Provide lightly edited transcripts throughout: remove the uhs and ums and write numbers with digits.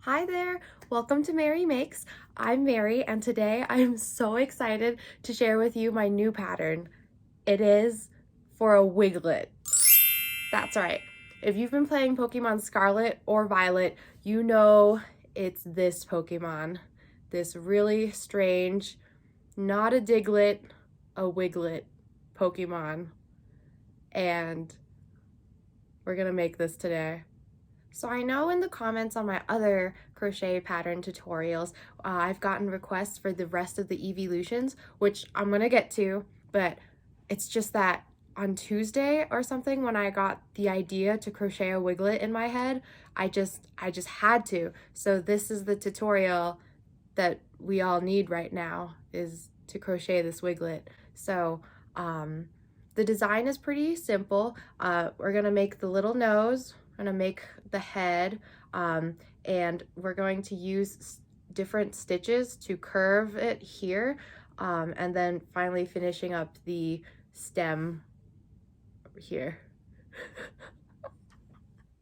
Hi there, welcome to Mary Makes. I'm Mary and today I'm so excited to share with you my new pattern. It is for a Wiglett. That's right. If you've been playing Pokemon Scarlet or Violet, you know it's this Pokemon. This really strange, not a Diglett, a Wiglett Pokemon. And we're gonna make this today. So I know in the comments on my other crochet pattern tutorials, I've gotten requests for the rest of the evolutions, which I'm gonna get to, but it's just that on Tuesday or something when I got the idea to crochet a Wiglett in my head, I just had to. So this is the tutorial that we all need right now, is to crochet this Wiglett. So the design is pretty simple. We're gonna make the little nose, I'm gonna make the head, and we're going to use different stitches to curve it here, and then finally finishing up the stem over here.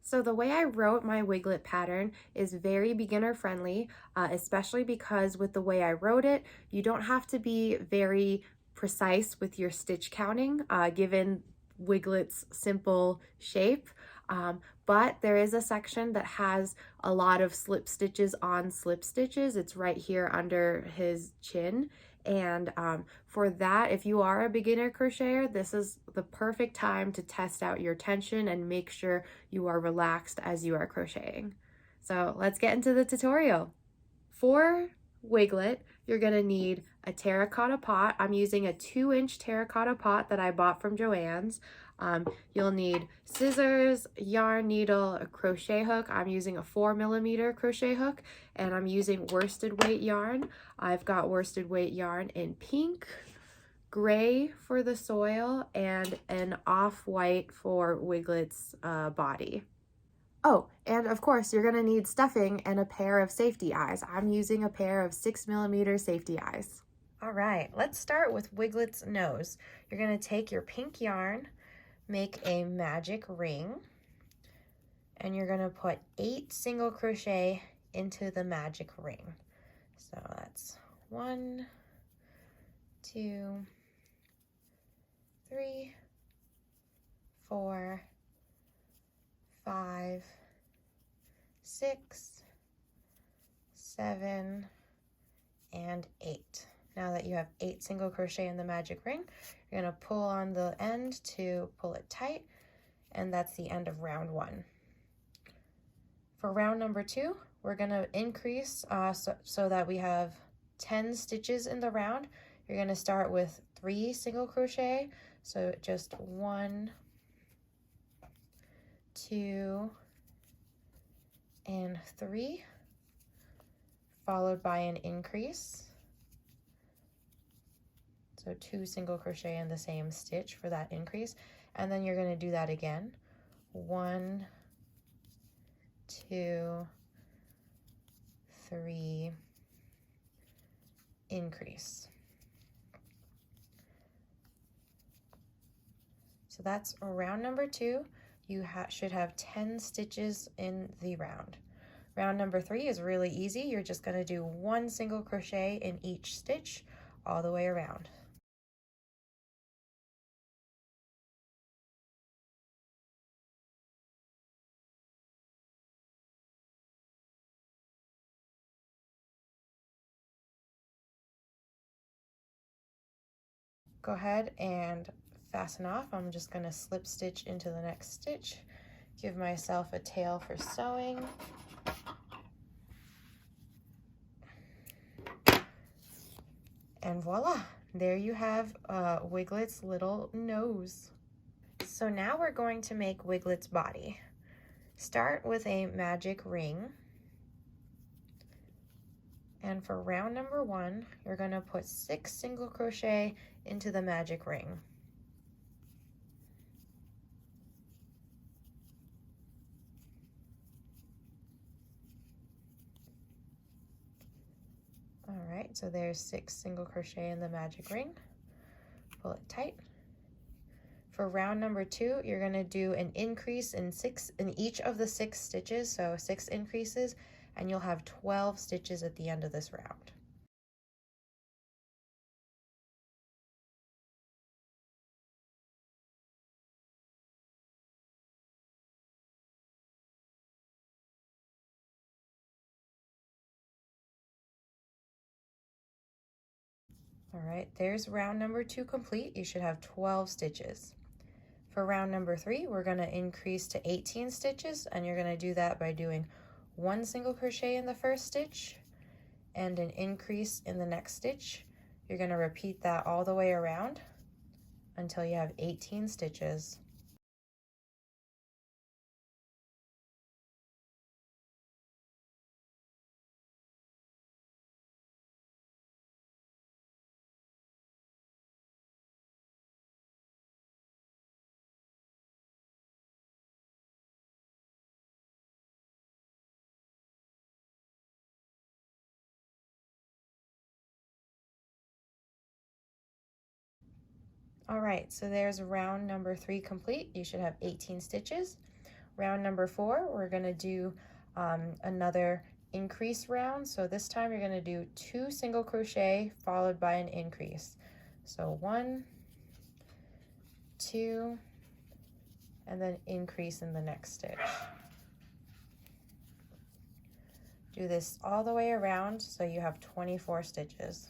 So the way I wrote my Wiglett pattern is very beginner friendly, especially because with the way I wrote it, you don't have to be very precise with your stitch counting, given Wiglett's simple shape. But there is a section that has a lot of slip stitches on slip stitches. It's right here under his chin. And for that, if you are a beginner crocheter, this is the perfect time to test out your tension and make sure you are relaxed as you are crocheting. So let's get into the tutorial. For Wiglett, you're gonna need a terracotta pot. I'm using a 2-inch terracotta pot that I bought from Joann's. You'll need scissors, yarn needle, a crochet hook. I'm using a 4mm crochet hook, and I'm using worsted weight yarn. I've got worsted weight yarn in pink, gray for the soil, and an off-white for Wiglett's body. Oh, and of course you're gonna need stuffing and a pair of safety eyes. I'm using a pair of 6mm safety eyes. All right, let's start with Wiglett's nose. You're gonna take your pink yarn, make a magic ring, and you're gonna put 8 single crochet into the magic ring. So that's 1, 2, 3, 4, 5, 6, 7, and 8. Now that you have 8 single crochet in the magic ring, you're going to pull on the end to pull it tight, and that's the end of round 1. For round number 2, we're going to increase so that we have 10 stitches in the round. You're going to start with 3 single crochet, so just 1, 2, and 3, followed by an increase. So 2 single crochet in the same stitch for that increase, and then you're going to do that again. 1, 2, 3, increase. So that's round number 2. You should have 10 stitches in the round. Round number 3 is really easy. You're just going to do 1 single crochet in each stitch all the way around. Go ahead and fasten off. I'm just going to slip stitch into the next stitch, give myself a tail for sewing. And voila, there you have Wiglett's little nose. So now we're going to make Wiglett's body. Start with a magic ring. And for round number 1, you're going to put 6 single crochet into the magic ring. All right, so there's 6 single crochet in the magic ring. Pull it tight. For round number 2, you're going to do an increase in each of the 6 stitches, so 6 increases, and you'll have 12 stitches at the end of this round. All right, there's round number 2 complete. You should have 12 stitches. For round number 3, we're going to increase to 18 stitches, and you're going to do that by doing 1 single crochet in the first stitch and an increase in the next stitch. You're going to repeat that all the way around until you have 18 stitches. All right, so there's round number 3 complete. You should have 18 stitches. Round number 4, we're going to do another increase round. So this time you're going to do 2 single crochet followed by an increase. So 1, 2, and then increase in the next stitch. Do this all the way around so you have 24 stitches.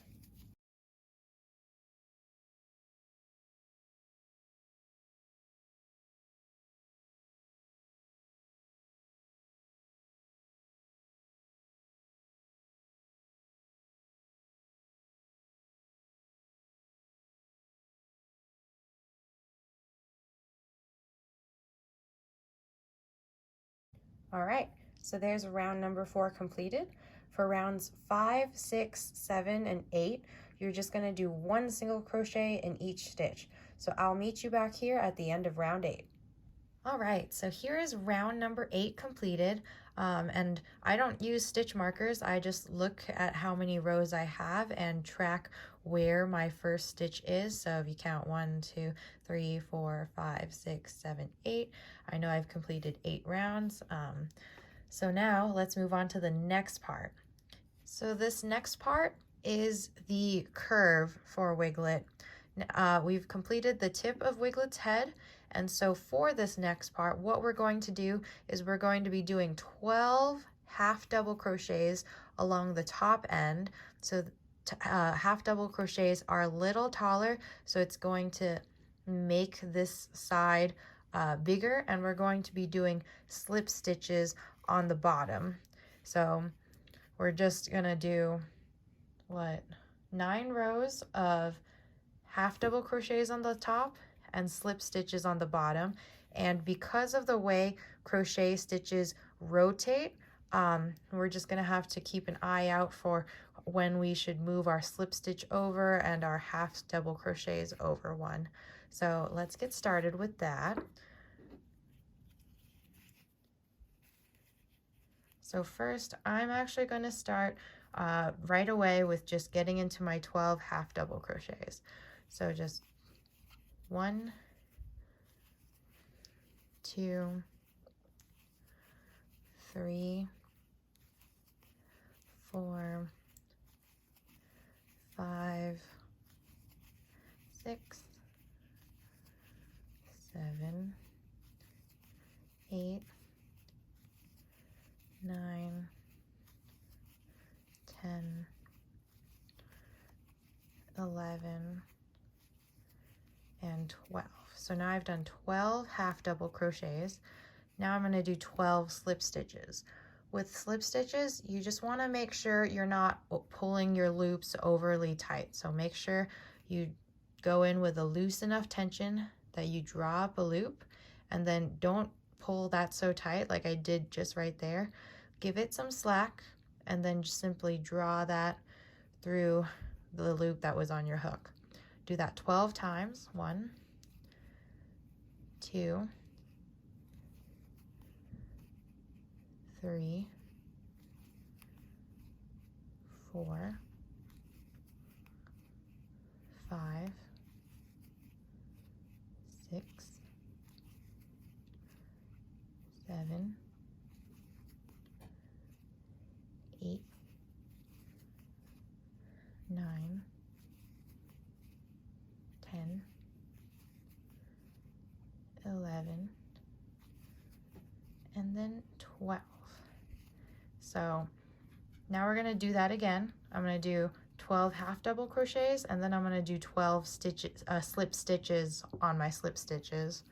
All right, so there's round number 4 completed. For rounds 5, 6, 7, and 8, you're just going to do 1 single crochet in each stitch. So I'll meet you back here at the end of round 8. All right, so here is round number 8 completed, and I don't use stitch markers. I just look at how many rows I have and track where my first stitch is. So if you count 1, 2, 3, 4, 5, 6, 7, 8, I know I've completed 8 rounds. So now let's move on to the next part. So this next part is the curve for Wiglett. We've completed the tip of Wiglett's head, and so for this next part, what we're going to do is we're going to be doing 12 half double crochets along the top end. So half double crochets are a little taller, so it's going to make this side bigger, and we're going to be doing slip stitches on the bottom. So we're just gonna do 9 rows of half double crochets on the top and slip stitches on the bottom. And because of the way crochet stitches rotate, we're just gonna have to keep an eye out for when we should move our slip stitch over and our half double crochets over one. So let's get started with that. So first, I'm actually going to start right away with just getting into my 12 half double crochets. So just 1, 2, 3, 4, 5, 6, 7, 8, 9, 10, 11, and 12. So now I've done 12 half double crochets. Now I'm going to do 12 slip stitches. With slip stitches, you just want to make sure you're not pulling your loops overly tight. So make sure you go in with a loose enough tension that you draw up a loop, and then don't pull that so tight like I did just right there. Give it some slack, and then just simply draw that through the loop that was on your hook. Do that 12 times. 1, 2, 3, 4, 5, 6, 7, 8, 9, 10, 11, and then 12. So now we're going to do that again. I'm going to do 12 half double crochets, and then I'm going to do 12 stitches, slip stitches on my slip stitches.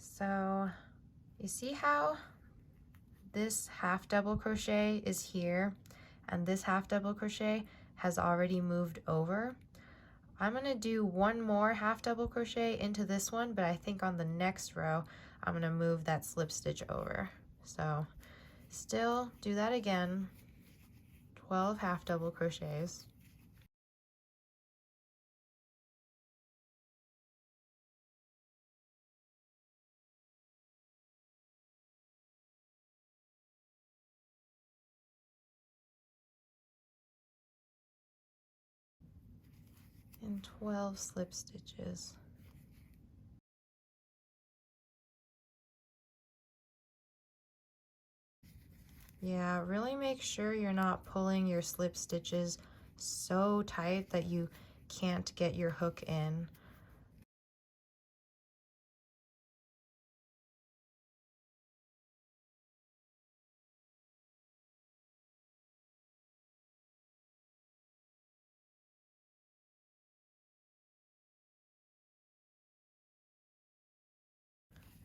So you see how this half double crochet is here and this half double crochet has already moved over? I'm going to do one more half double crochet into this one, but I think on the next row I'm going to move that slip stitch over. So still do that again, 12 half double crochets. And 12 slip stitches. Yeah, really make sure you're not pulling your slip stitches so tight that you can't get your hook in.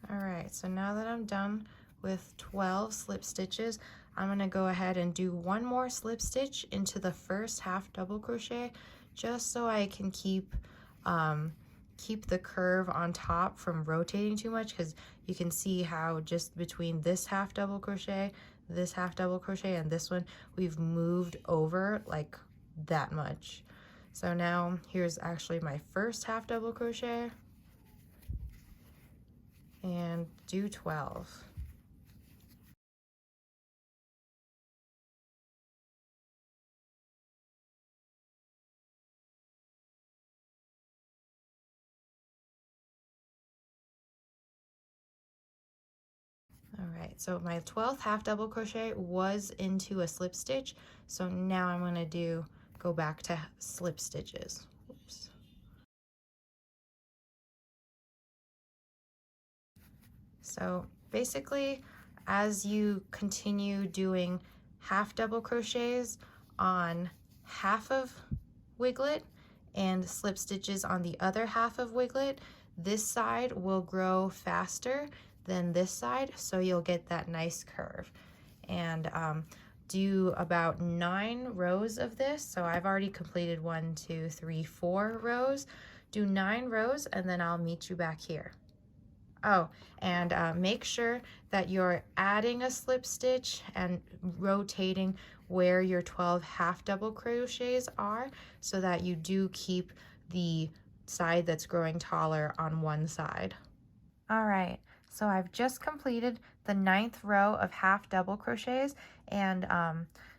All right, so now that I'm done with 12 slip stitches, I'm going to go ahead and do one more slip stitch into the first half double crochet, just so I can keep the curve on top from rotating too much, because you can see how just between this half double crochet, this half double crochet, and this one, we've moved over like that much. So now here's actually my first half double crochet, and do 12. All right, so my 12th half double crochet was into a slip stitch, so now I'm going to go back to slip stitches. Oops. So basically, as you continue doing half double crochets on half of Wiglett and slip stitches on the other half of Wiglett, this side will grow faster than this side, so you'll get that nice curve. And do about 9 rows of this. So I've already completed 1, 2, 3, 4 rows. Do 9 rows, and then I'll meet you back here. Oh, and make sure that you're adding a slip stitch and rotating where your 12 half double crochets are, so that you do keep the side that's growing taller on one side. All right, so I've just completed the 9th row of half double crochets, and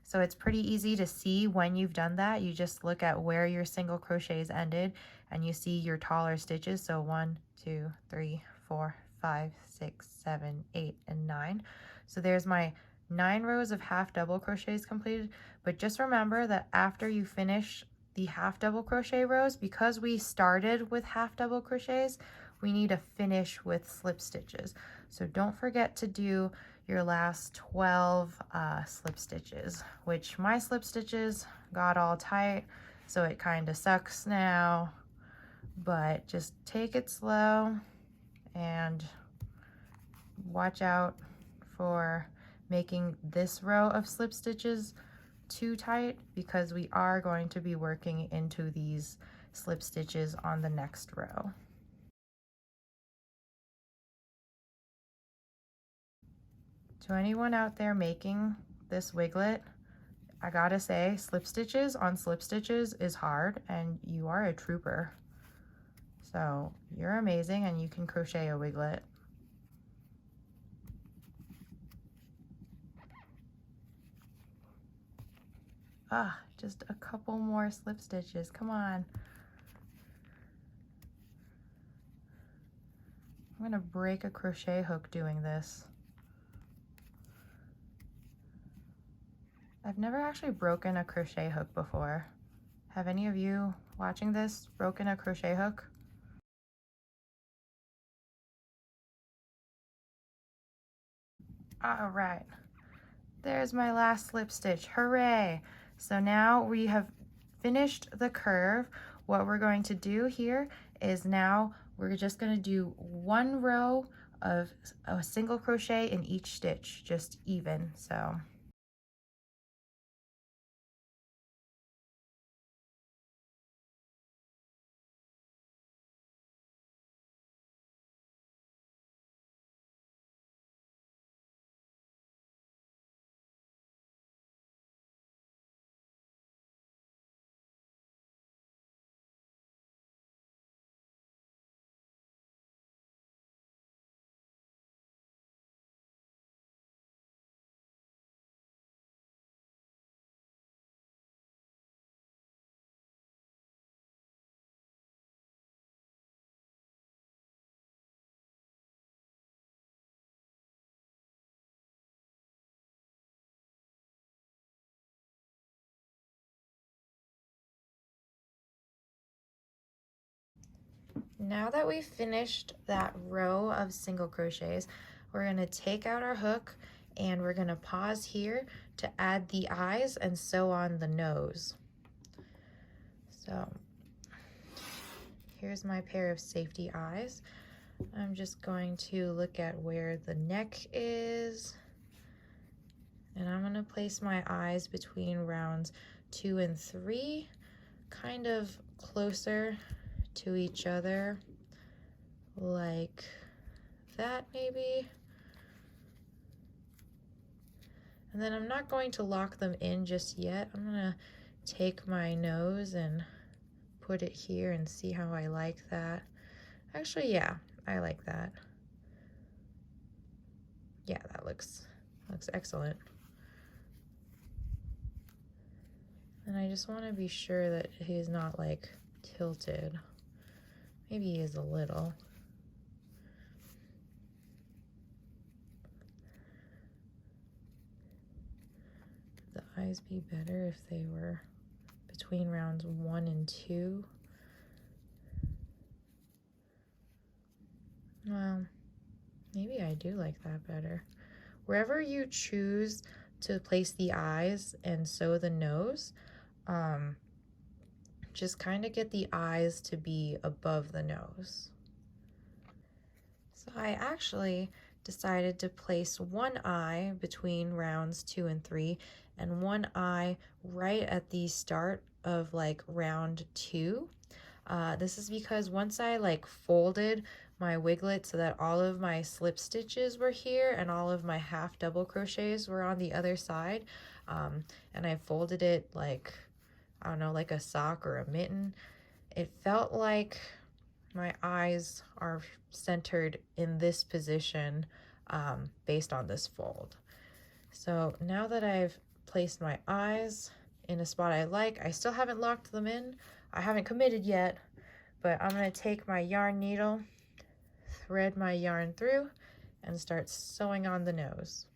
so it's pretty easy to see when you've done that. You just look at where your single crochets ended and you see your taller stitches. So 1, 2, 3, 4, 5, 6, 7, 8, and 9. So there's my 9 rows of half double crochets completed. But just remember that after you finish the half double crochet rows, because we started with half double crochets, we need to finish with slip stitches. So don't forget to do your last 12 slip stitches, which my slip stitches got all tight, so it kind of sucks now, but just take it slow and watch out for making this row of slip stitches too tight, because we are going to be working into these slip stitches on the next row. To anyone out there making this wiglet, I gotta say, slip stitches on slip stitches is hard, and you are a trooper. So you're amazing, and you can crochet a wiglet. Ah, just a couple more slip stitches, come on. I'm gonna break a crochet hook doing this. I've never actually broken a crochet hook before. Have any of you watching this broken a crochet hook? All right, there's my last slip stitch, hooray. So now we have finished the curve. What we're going to do here is now we're just gonna do one row of a single crochet in each stitch, just even, so. Now that we've finished that row of single crochets, we're going to take out our hook and we're going to pause here to add the eyes and sew on the nose. So here's my pair of safety eyes. I'm just going to look at where the neck is, and I'm going to place my eyes between rounds 2 and 3, kind of closer to each other, like that maybe. And then I'm not going to lock them in just yet. I'm gonna take my nose and put it here and see how I like that. Actually, yeah, I like that. Yeah, that looks excellent. And I just want to be sure that he's not like tilted. Maybe he is a little. Would the eyes be better if they were between rounds 1 and 2? Well, maybe I do like that better. Wherever you choose to place the eyes and sew the nose, just kind of get the eyes to be above the nose. So I actually decided to place one eye between rounds 2 and 3 and one eye right at the start of like round 2. This is because once I like folded my wiglet so that all of my slip stitches were here and all of my half double crochets were on the other side, and I folded it like, I don't know, like a sock or a mitten, it felt like my eyes are centered in this position based on this fold. So now that I've placed my eyes in a spot I like, I still haven't locked them in. I haven't committed yet, but I'm going to take my yarn needle, thread my yarn through, and start sewing on the nose.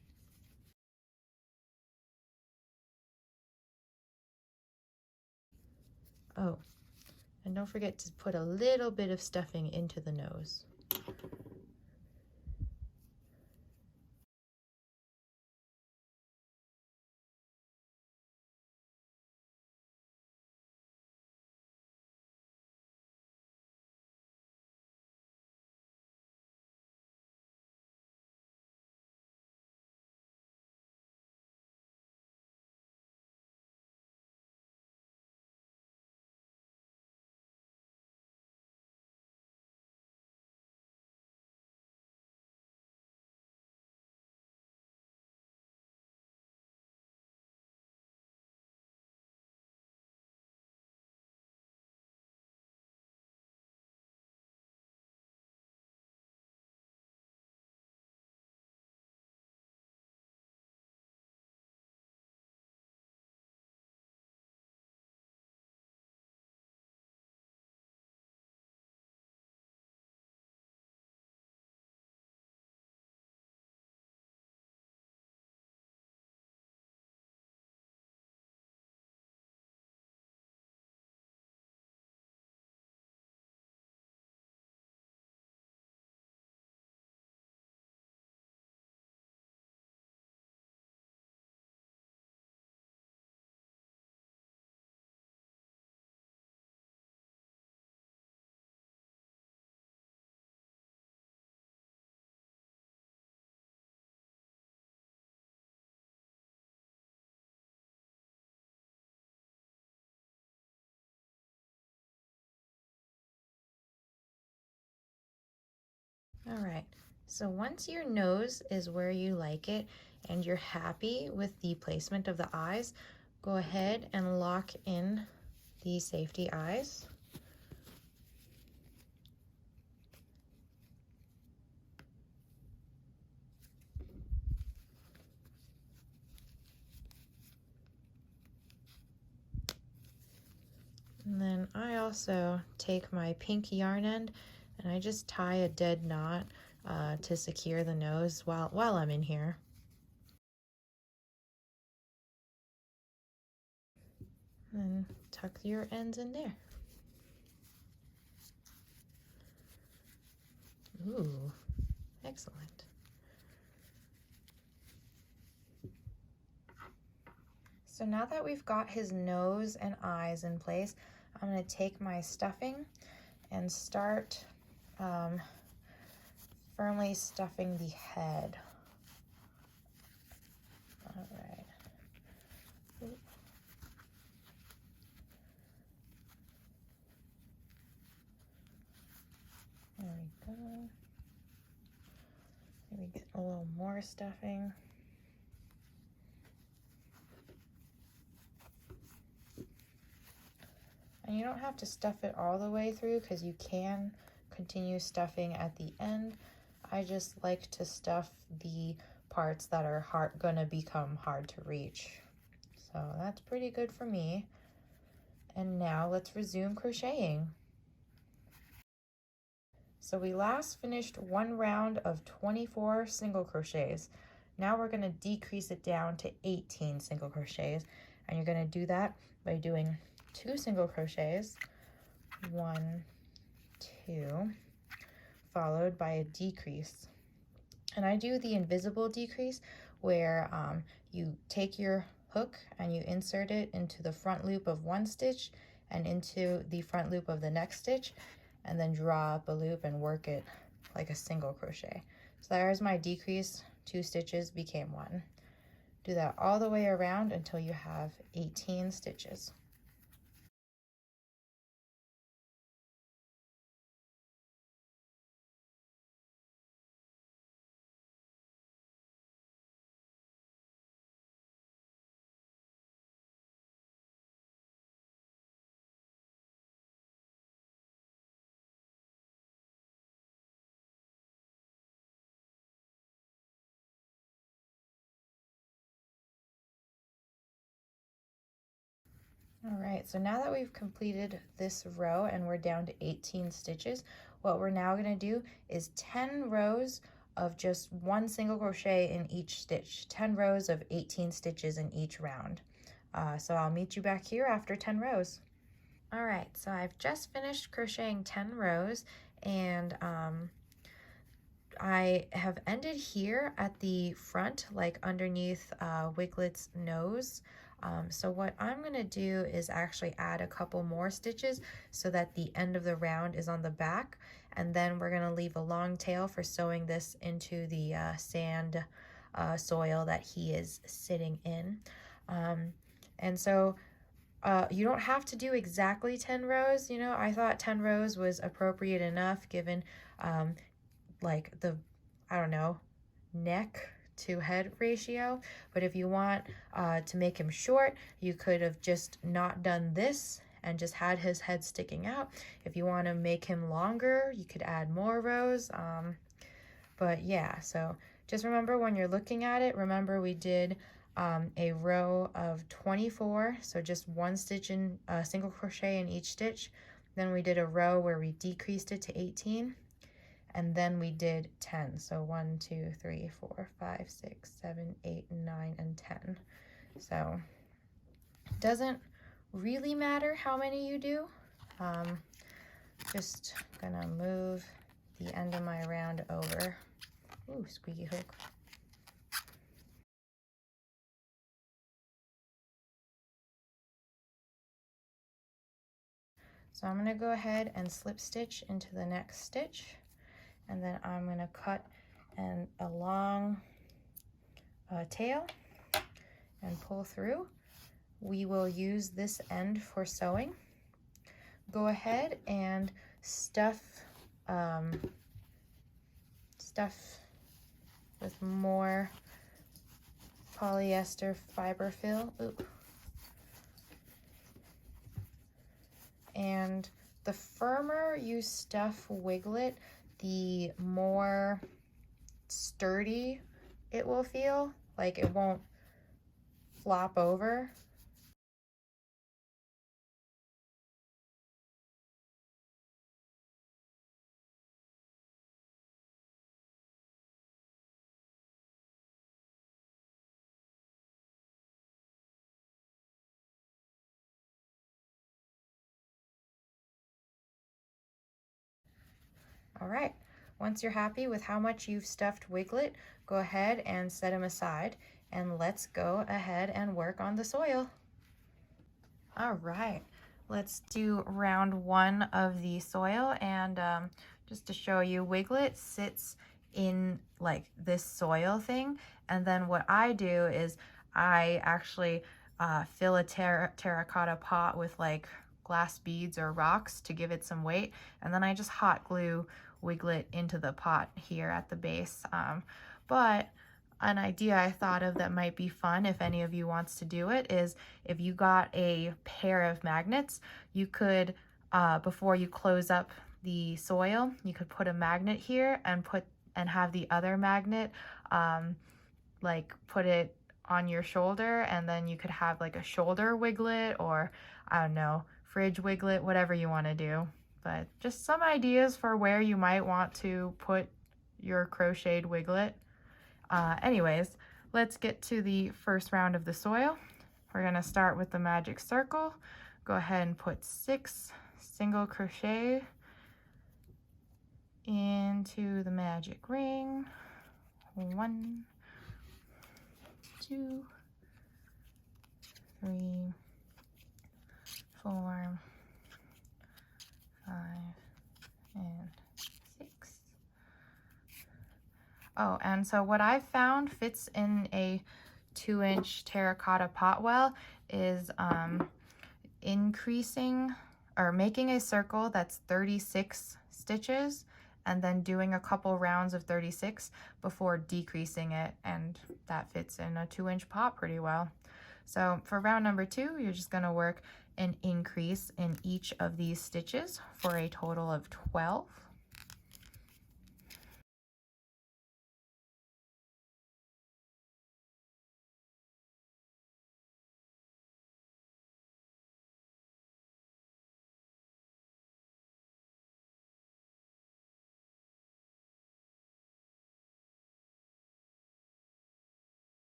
Oh, and don't forget to put a little bit of stuffing into the nose. All right, so once your nose is where you like it and you're happy with the placement of the eyes, go ahead and lock in the safety eyes. And then I also take my pink yarn end and I just tie a dead knot to secure the nose while I'm in here. And tuck your ends in there. Ooh, excellent. So now that we've got his nose and eyes in place, I'm going to take my stuffing and start firmly stuffing the head. All right. Ooh. There we go. Maybe get a little more stuffing. And you don't have to stuff it all the way through because you can continue stuffing at the end. I just like to stuff the parts that are gonna become hard to reach. So that's pretty good for me. And now let's resume crocheting. So we last finished one round of 24 single crochets. Now we're going to decrease it down to 18 single crochets. And you're going to do that by doing 2 single crochets, 1, 2, followed by a decrease. And I do the invisible decrease where you take your hook and you insert it into the front loop of one stitch and into the front loop of the next stitch, and then draw up a loop and work it like a single crochet. So there's my decrease, 2 stitches became 1. Do that all the way around until you have 18 stitches. All right, so now that we've completed this row and we're down to 18 stitches, what we're now going to do is 10 rows of just 1 single crochet in each stitch, 10 rows of 18 stitches in each round. So I'll meet you back here after 10 rows. All right, so I've just finished crocheting 10 rows, and I have ended here at the front, like underneath Wiglett's nose. So what I'm going to do is actually add a couple more stitches so that the end of the round is on the back, and then we're going to leave a long tail for sewing this into the sand soil that he is sitting in. And so you don't have to do exactly 10 rows. You know, I thought 10 rows was appropriate enough given like the, I don't know, neck to head ratio. But if you want to make him short, you could have just not done this and just had his head sticking out. If you want to make him longer, you could add more rows. But yeah, so just remember when you're looking at it, remember we did a row of 24, so just 1 stitch in single crochet in each stitch. Then we did a row where we decreased it to 18, and then we did 10. So 1, 2, 3, 4, 5, 6, 7, 8, 9, and 10. So it doesn't really matter how many you do. Just gonna move the end of my round over. Ooh, squeaky hook. So I'm going to go ahead and slip stitch into the next stitch, and then I'm going to cut a long tail and pull through. We will use this end for sewing. Go ahead and stuff stuff with more polyester fiber fill. Ooh. And the firmer you stuff Wiglett, the more sturdy it will feel. Like it won't flop over. All right, once you're happy with how much you've stuffed Wiglett, go ahead and set him aside, and let's go ahead and work on the soil. All right, let's do round one of the soil, and just to show you, Wiglett sits in like this soil thing, and then what I do is I actually fill a terracotta pot with like glass beads or rocks to give it some weight, and then I just hot glue Wiglett into the pot here at the base. But an idea I thought of that might be fun if any of you wants to do it is if you got a pair of magnets, you could, before you close up the soil, you could put a magnet here and have the other magnet, like put it on your shoulder, and then you could have like a shoulder Wiglett, or I don't know, fridge Wiglett, whatever you want to do. But just some ideas for where you might want to put your crocheted Wiglett. Anyways, let's get to the first round of the soil. We're going to start with the magic circle. Go ahead and put 6 single crochet into the magic ring. 1, 2, 3, 4, 5, and 6. Oh, and so what I've found fits in a 2-inch terracotta pot well is increasing or making a circle that's 36 stitches and then doing a couple rounds of 36 before decreasing it, and that fits in a 2-inch pot pretty well. So for round number 2, you're just going to work an increase in each of these stitches for a total of 12.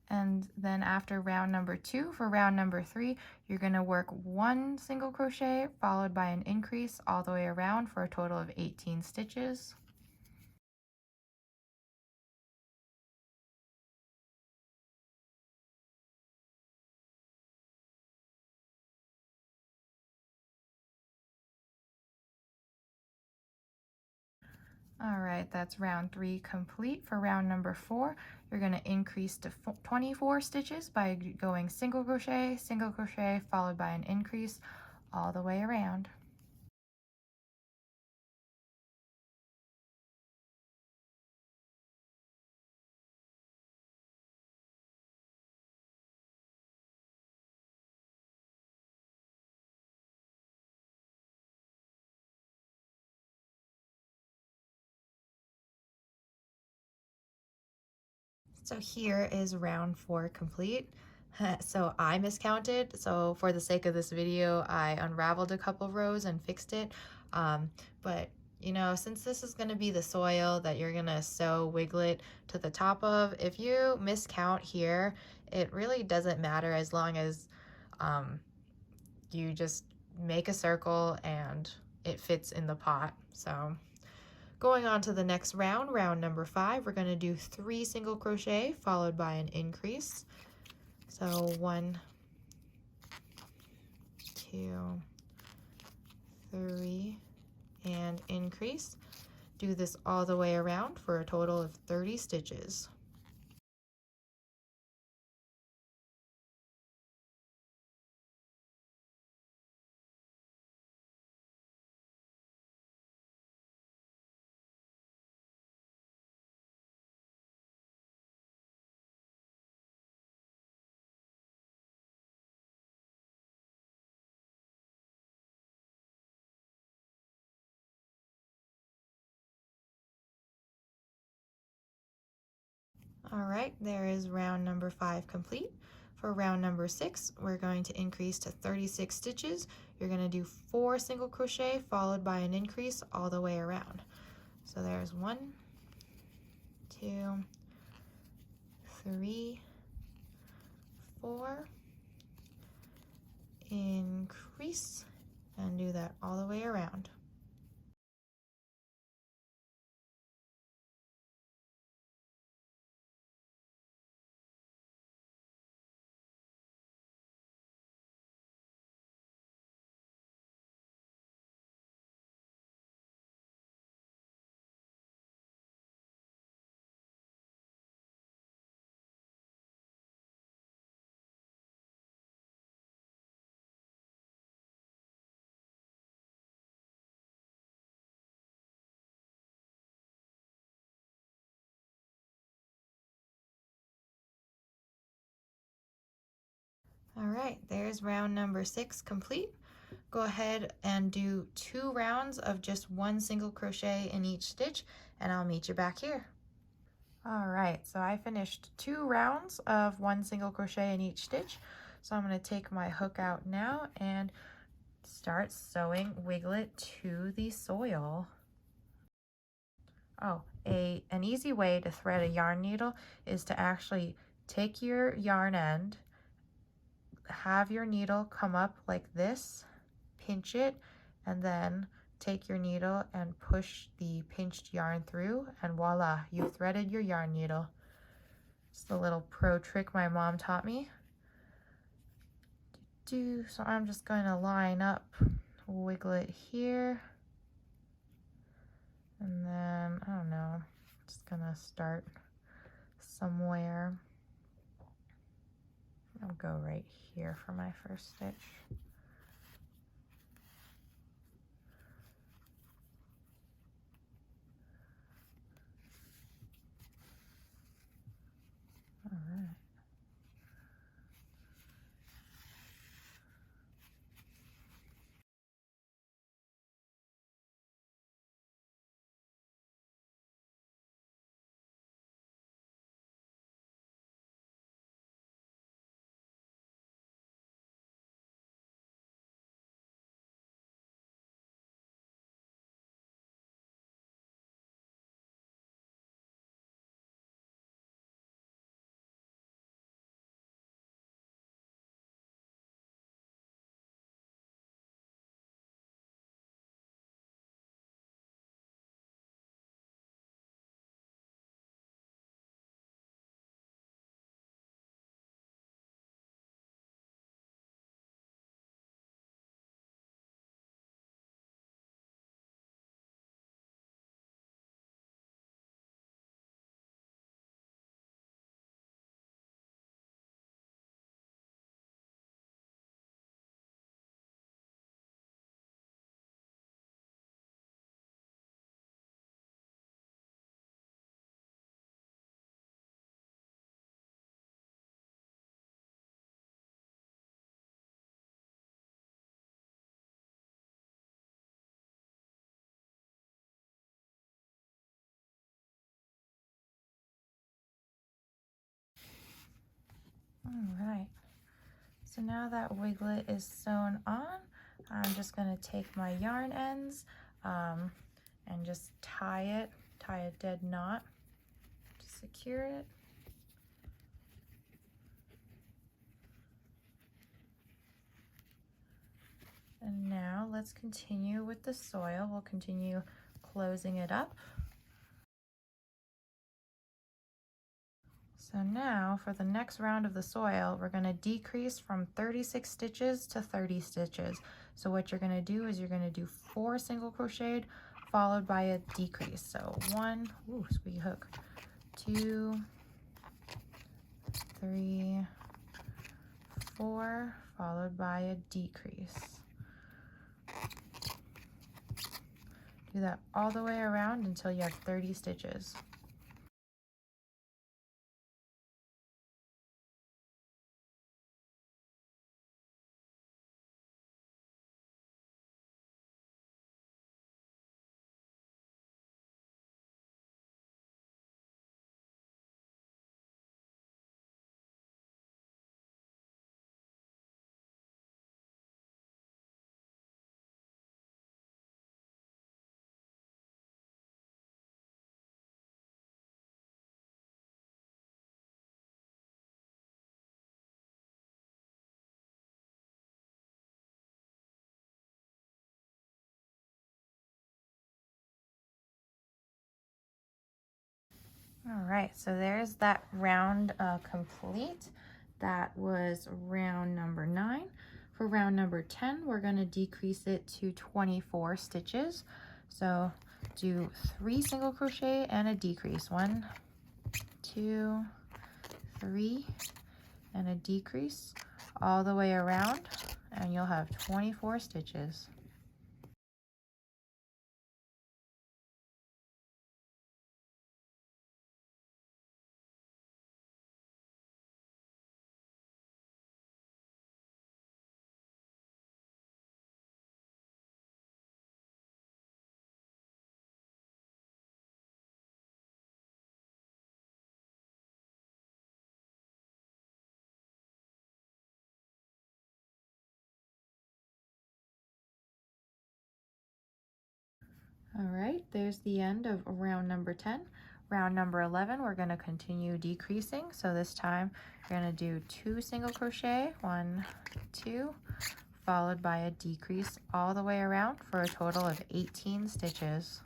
And then after round number 2, for round number 3, you're going to work 1 single crochet followed by an increase all the way around for a total of 18 stitches. All right, that's round 3 complete. For round number 4, you're going to increase to 24 stitches by going single crochet, followed by an increase all the way around. So here is round 4 complete. So I miscounted, so for the sake of this video, I unraveled a couple rows and fixed it. But you know, since this is going to be the soil that you're going to sew Wiglett to the top of, if you miscount here, it really doesn't matter as long as you just make a circle and it fits in the pot. So going on to the next round, round number 5, we're going to do 3 single crochet followed by an increase. So 1, 2, 3, and increase. Do this all the way around for a total of 30 stitches. All right, there is round number 5 complete. For round number 6, we're going to increase to 36 stitches. You're going to do 4 single crochet followed by an increase all the way around. So there's 1, 2, 3, 4, increase, and do that all the way around. All right, there's round number 6 complete. Go ahead and do 2 rounds of just 1 single crochet in each stitch, and I'll meet you back here. All right, so I finished 2 rounds of 1 single crochet in each stitch. So I'm going to take my hook out now and start sewing Wiglett to the soil. Oh, an easy way to thread a yarn needle is to actually take your yarn end, have your needle come up like this, pinch it, and then take your needle and push the pinched yarn through, and voila, you've threaded your yarn needle. It's a little pro trick my mom taught me. So I'm just going to line up Wiglett here, and then I don't know, just gonna start somewhere. I'll go right here for my first stitch. All right. All right, so now that Wiglett is sewn on, I'm just going to take my yarn ends and just tie a dead knot to secure it. And now let's continue with the soil. We'll continue closing it up. So now for the next round of the soil, we're going to decrease from 36 stitches to 30 stitches. So what you're going to do is you're going to do 4 single crocheted followed by a decrease. So 1, ooh, squeaky hook, 2, 3, 4, followed by a decrease. Do that all the way around until you have 30 stitches. All right, so there's that round complete. That was round number 9. For round number 10, we're going to decrease it to 24 stitches. So do 3 single crochet and a decrease. 1, 2, 3, and a decrease all the way around, and you'll have 24 stitches. All right, there's the end of round number 10. Round number 11, we're going to continue decreasing. So this time you're going to do 2 single crochet, 1, 2, followed by a decrease all the way around for a total of 18 stitches.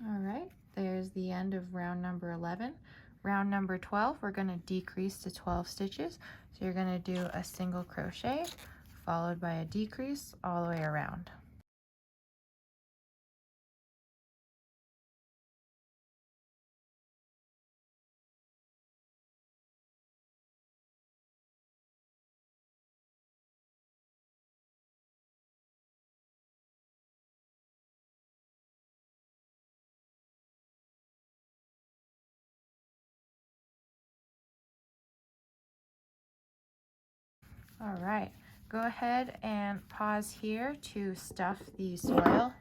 All right, there's the end of round number 11. Round number 12, we're going to decrease to 12 stitches. So you're going to do a single crochet followed by a decrease all the way around. All right, go ahead and pause here to stuff the soil.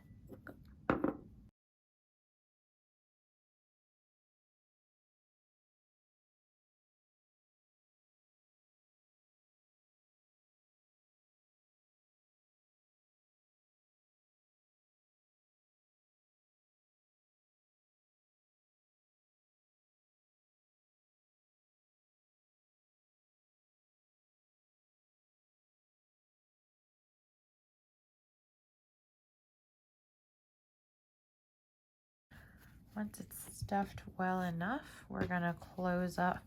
Once it's stuffed well enough, we're going to close up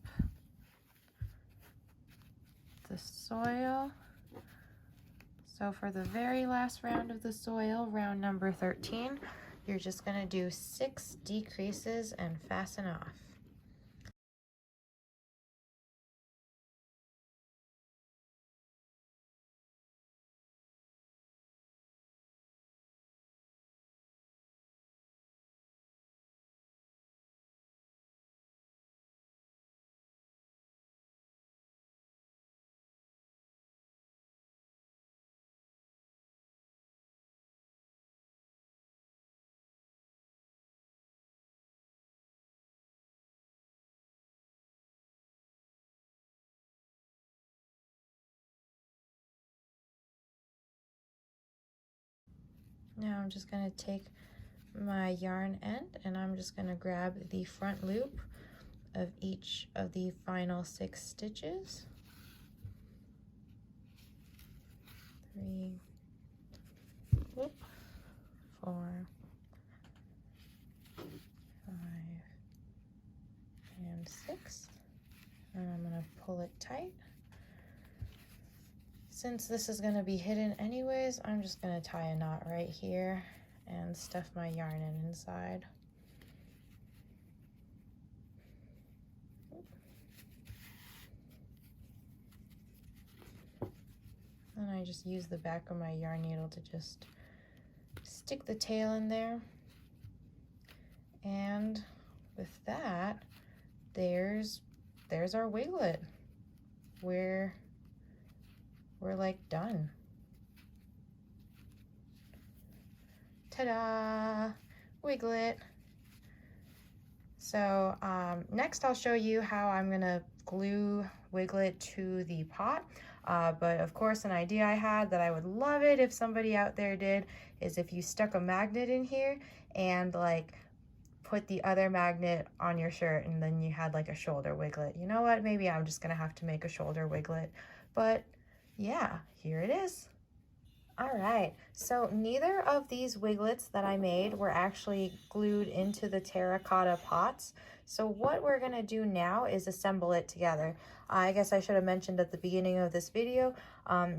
the soil. So for the very last round of the soil, round number 13, you're just going to do 6 decreases and fasten off. Now I'm just going to take my yarn end and I'm just going to grab the front loop of each of the final 6 stitches. 3, whoop, 4, 5, and 6. And I'm going to pull it tight. Since this is going to be hidden anyways, I'm just going to tie a knot right here and stuff my yarn in inside. And I just use the back of my yarn needle to just stick the tail in there. And with that, there's our wiglet. We're like done. Ta-da! Wiglet. So next I'll show you how I'm gonna glue Wiglett to the pot. But of course, an idea I had that I would love it if somebody out there did is if you stuck a magnet in here and like put the other magnet on your shirt, and then you had like a shoulder Wiglett. You know what? Maybe I'm just gonna have to make a shoulder Wiglett. But yeah, here it is. All right, so neither of these Wiglets that I made were actually glued into the terracotta pots. So what we're gonna do now is assemble it together. I guess I should have mentioned at the beginning of this video,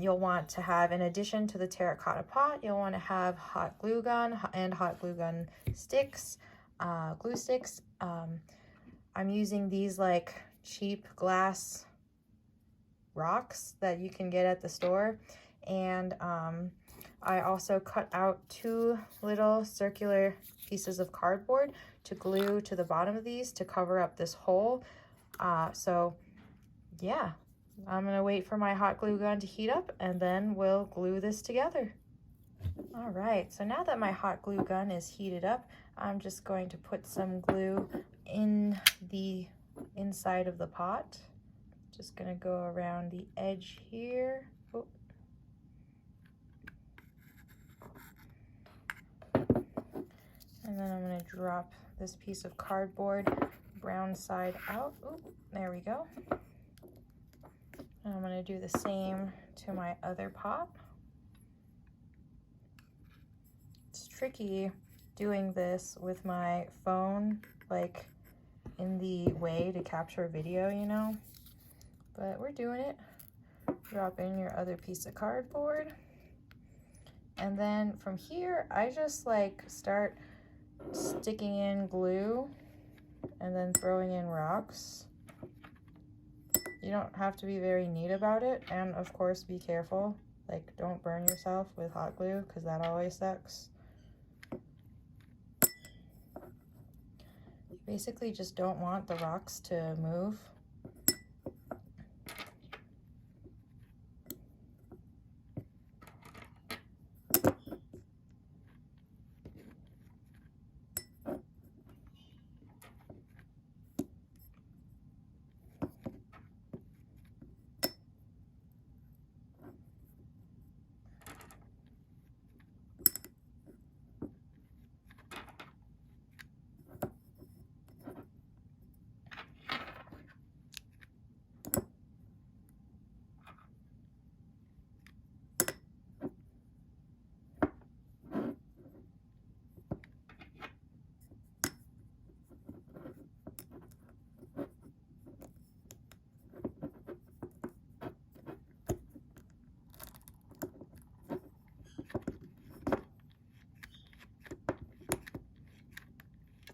you'll want to have, in addition to the terracotta pot, you'll want to have hot glue gun and hot glue gun sticks, glue sticks. I'm using these like cheap glass rocks that you can get at the store, and I also cut out 2 little circular pieces of cardboard to glue to the bottom of these to cover up this hole. So yeah, I'm gonna wait for my hot glue gun to heat up and then we'll glue this together. All right, so now that my hot glue gun is heated up, I'm just going to put some glue in the inside of the pot. Just gonna go around the edge here. Oh. And then I'm gonna drop this piece of cardboard brown side out. Ooh, there we go. And I'm gonna do the same to my other pot. It's tricky doing this with my phone, like in the way to capture video, you know, but we're doing it. Drop in your other piece of cardboard. And then from here, I just like start sticking in glue and then throwing in rocks. You don't have to be very neat about it, and of course be careful, like don't burn yourself with hot glue because that always sucks. You basically just don't want the rocks to move.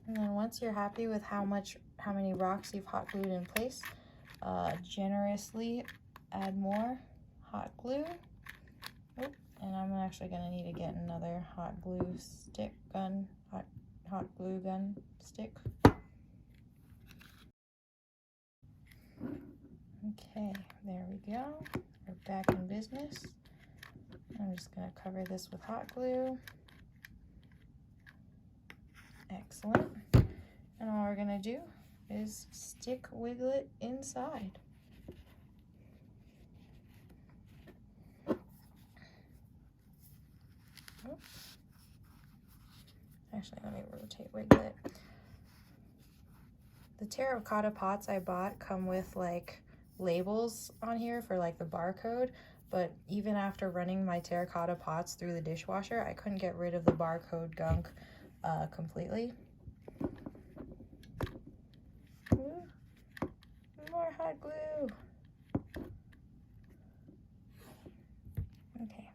And then once you're happy with how many rocks you've hot glued in place, generously add more hot glue. Oop, and I'm actually gonna need to get another hot glue stick gun, hot glue gun stick. Okay, there we go. We're back in business. I'm just gonna cover this with hot glue. Excellent. And all we're gonna do is stick Wiglett inside. Oops. Actually, let me rotate Wiglett. The terracotta pots I bought come with like labels on here for like the barcode, but even after running my terracotta pots through the dishwasher, I couldn't get rid of the barcode gunk completely. Ooh, more hot glue. Okay.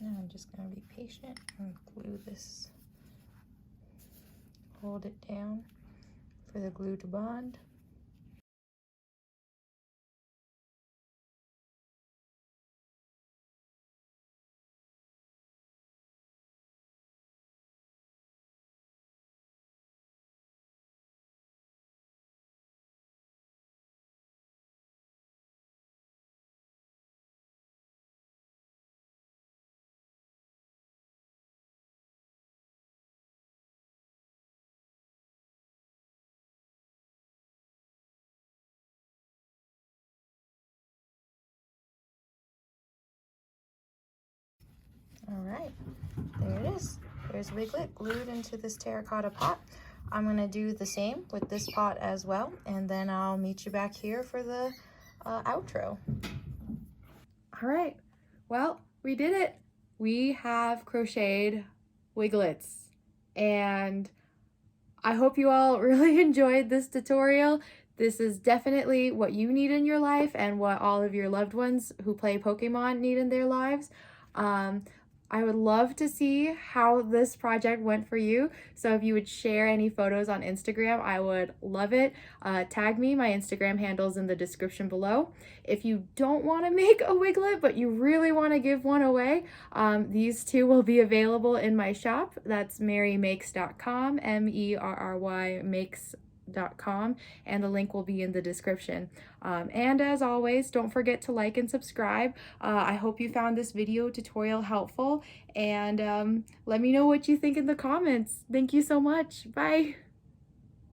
Now I'm just going to be patient and glue this. Hold it down for the glue to bond. All right, there it is. There's Wiglett glued into this terracotta pot. I'm gonna do the same with this pot as well, and then I'll meet you back here for the outro. All right, well, we did it. We have crocheted Wigletts, and I hope you all really enjoyed this tutorial. This is definitely what you need in your life and what all of your loved ones who play Pokemon need in their lives. I would love to see how this project went for you. So if you would share any photos on Instagram, I would love it. Tag me. My Instagram handle's in the description below. If you don't want to make a Wiglett, but you really want to give one away, these two will be available in my shop. That's merrymakes.com, MERRY makes.com, and the link will be in the description. And as always, don't forget to like and subscribe. I hope you found this video tutorial helpful, and let me know what you think in the comments. Thank you so much. Bye.